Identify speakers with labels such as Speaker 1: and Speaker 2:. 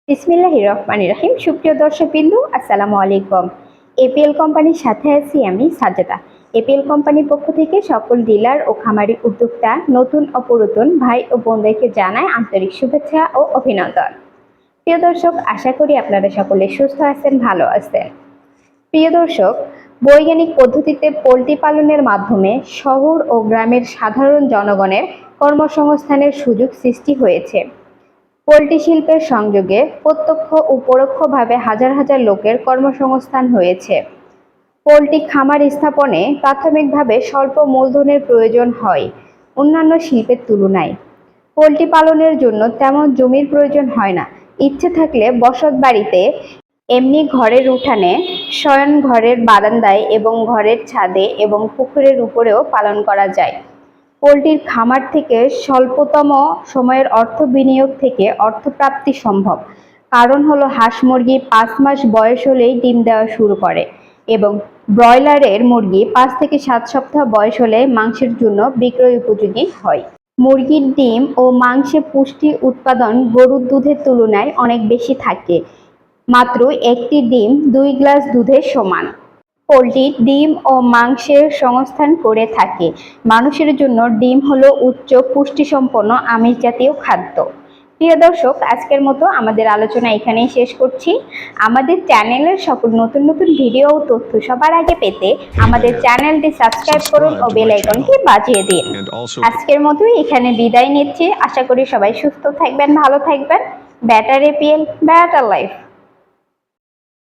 Speaker 1: বিসমিল্লাহির রহমানির রহিম। সুপ্রিয় দর্শকবৃন্দু, আসসালামু আলাইকুম। এপিএল কোম্পানির সাথে আছি আমি সাজেদা। এপিএল কোম্পানির পক্ষ থেকে সকল ডিলার ও খামারি উদ্যোক্তা, নতুন ও পুরাতন ভাই ও বোনদেরকে জানাই আন্তরিক শুভেচ্ছা ও অভিনন্দন। প্রিয় দর্শক, আশা করি আপনারা সকলে সুস্থ আছেন, ভালো আছেন। প্রিয় দর্শক, বৈজ্ঞানিক পদ্ধতিতে পোল্ট্রি পালনের মাধ্যমে শহর ও গ্রামের সাধারণ জনগণের কর্মসংস্থানের সুযোগ সৃষ্টি হয়েছে। পোল্ট্রি শিল্পের সংযোগে প্রত্যক্ষ ও পরোক্ষভাবে হাজার হাজার লোকের কর্মসংস্থান হয়েছে। পোল্ট্রি খামার স্থাপনে প্রাথমিকভাবে স্বল্প মূলধনের প্রয়োজন হয় অন্যান্য শিল্পের তুলনায়। পোল্ট্রি পালনের জন্য তেমন জমির প্রয়োজন হয় না। ইচ্ছে থাকলে বসত বাড়িতে, এমনি ঘরের উঠানে, শয়ন ঘরের বারান্দায় এবং ঘরের ছাদে এবং পুকুরের উপরেও পালন করা যায়। পোল্ট্রির খামার থেকে স্বল্পতম সময়ের অর্থ বিনিয়োগ থেকে অর্থপ্রাপ্তি সম্ভব। কারণ হলো হাঁস মুরগি 5 মাস বয়স হলেই ডিম দেওয়া শুরু করে এবং ব্রয়লারের মুরগি 5 থেকে 7 সপ্তাহ বয়স হলে মাংসের জন্য বিক্রয় উপযোগী হয়। মুরগির ডিম ও মাংসে পুষ্টি উৎপাদন গরুর দুধের তুলনায় অনেক বেশি থাকে। মাত্র একটি ডিম 2 গ্লাস দুধের সমান। পোল্ট্রি ডিম ও মাংসের সংস্থান করে থাকে। মানুষের জন্য ডিম হলো উচ্চ পুষ্টিসম্পন্ন আমিষ জাতীয় খাদ্য। প্রিয় দর্শক, আজকের মতো আমাদের আলোচনা এখানেই শেষ করছি। আমাদের চ্যানেলের সকল নতুন নতুন ভিডিও ও তথ্য সবার আগে পেতে আমাদের চ্যানেলটি সাবস্ক্রাইব করুন ও বেল আইকনটি বাজিয়ে দিন। আজকের মতোই এখানে বিদায় নিচ্ছি। আশা করি সবাই সুস্থ থাকবেন, ভালো থাকবেন। Better APL, better life.